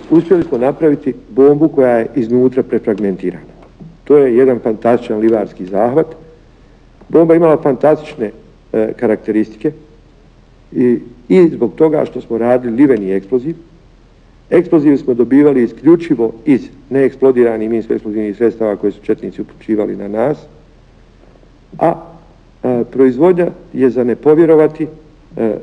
uspjeli smo napraviti bombu koja je iznutra prefragmentirana. To je jedan fantastičan livarski zahvat. Bomba imala fantastične karakteristike i zbog toga što smo radili liveni eksploziv. Eksploziv smo dobivali isključivo iz neeksplodiranih minsko-eksplozivnih sredstava koje su četnici upućivali na nas, a proizvodnja je za ne povjerovati,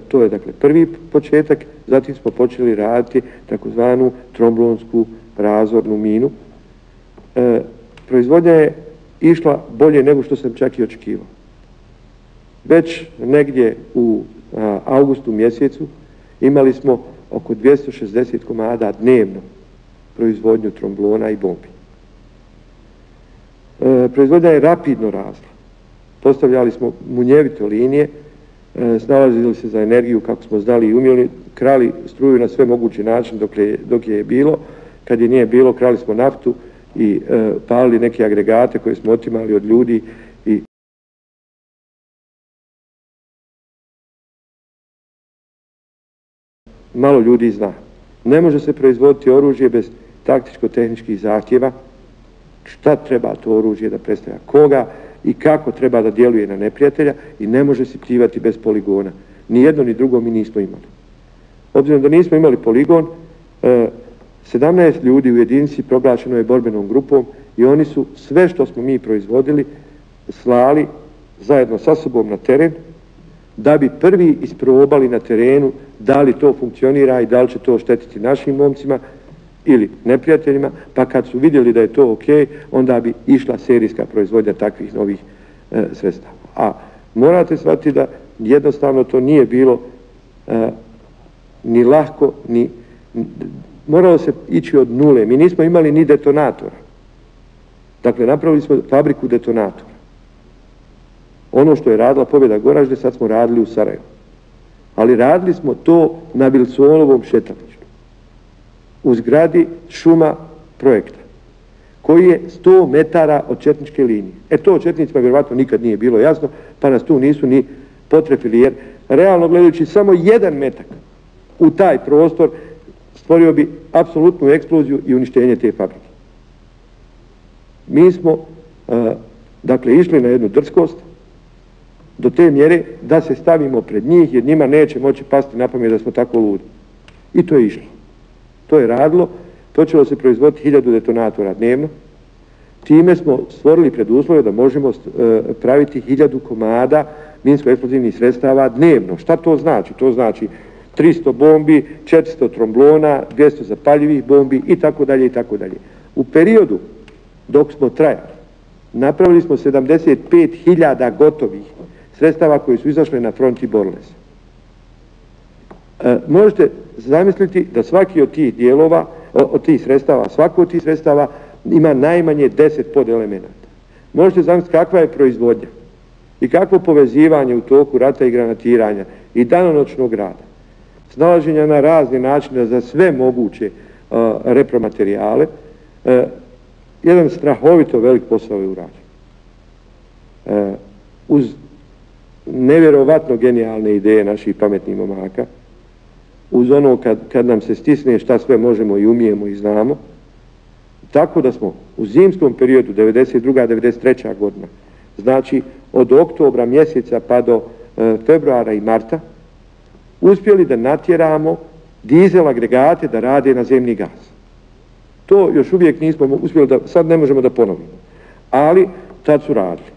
to je dakle prvi početak, zatim smo počeli raditi takozvanu tromblonsku razornu minu. Proizvodnja je išla bolje nego što sam čak i očekivao. Već negdje u avgustu mjesecu imali smo oko 260 komada dnevno proizvodnju tromblona i bombi. Proizvodnja je rapidno rasla. Postavljali smo munjevito linije, snalazili se za energiju kako smo znali i umjeli, krali struju na sve mogući način dok je bilo. Kad je nije bilo, krali smo naftu i palili neke agregate koje smo otimali od ljudi i malo ljudi zna. Ne može se proizvoditi oružje bez taktičko-tehničkih zahtjeva. Šta treba to oružje da predstavlja koga i kako treba da djeluje na neprijatelja i ne može se pljivati bez poligona. Ni jedno ni drugo mi nismo imali. Obzirom da nismo imali poligon, 17 ljudi u jedinici proglašeno je borbenom grupom i oni su sve što smo mi proizvodili slali zajedno sa sobom na teren da bi prvi isprobali na terenu da li to funkcionira i da li će to štetiti našim momcima ili neprijateljima, pa kad su vidjeli da je to ok, onda bi išla serijska proizvodnja takvih novih sredstava. A morate shvatiti da jednostavno to nije bilo ni lahko, moralo se ići od nule. Mi nismo imali ni detonatora. Dakle, napravili smo fabriku detonatora. Ono što je radila Pobjeda Goražde, sad smo radili u Sarajevu. Ali radili smo to na Vilsonovom šetalištu, u zgradi šuma projekta, koji je 100 metara od četničke linije. To četnicima vjerovatno nikad nije bilo jasno, pa nas tu nisu ni potrefili, jer realno gledajući samo jedan metak u taj prostor stvorio bi apsolutnu eksploziju i uništenje te fabrike. Mi smo, dakle, išli na jednu drskost, do te mjere da se stavimo pred njih, jer njima neće moći pasti na pamet da smo tako ludi. I to je išlo. To je radilo, počelo se proizvoditi 1000 detonatora dnevno. Time smo stvorili preduslove da možemo praviti 1000 komada minsko-eksplozivnih sredstava dnevno. Šta to znači? To znači 300 bombi, 400 tromblona, 200 zapaljivih bombi i tako dalje i tako dalje. U periodu dok smo trajali, napravili smo 75.000 gotovih sredstava koji su izašli na front i borili se. Možete zamisliti da svaki od tih dijelova, od tih sredstava, svako od tih sredstava ima najmanje 10 podelemenata. Možete zamisliti kakva je proizvodnja i kakvo povezivanje u toku rata i granatiranja i danonoćnog rada, snalaženja na razne načine za sve moguće repromaterijale. Jedan strahovito velik posao je urađen. Uz nevjerovatno genijalne ideje naših pametnih momaka, uz ono kad nam se stisne šta sve možemo i umijemo i znamo, tako da smo u zimskom periodu 92. 93. godina, znači od oktobra mjeseca pa do februara i marta, uspjeli da natjeramo dizel agregate da rade na zemni gaz. To još uvijek nismo uspjeli da, sad ne možemo da ponovimo, ali tad su radili.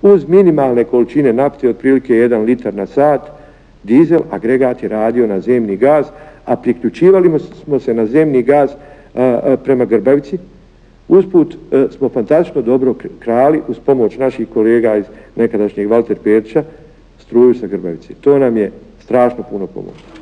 Uz minimalne količine nafte, otprilike 1 litar na sat, dizel agregat je radio na zemni gaz, a priključivali smo se na zemni gaz prema Grbavici. Usput smo fantastično dobro krali uz pomoć naših kolega iz nekadašnjeg Valter Perća struju sa Grbavice. To nam je strašno puno pomoglo.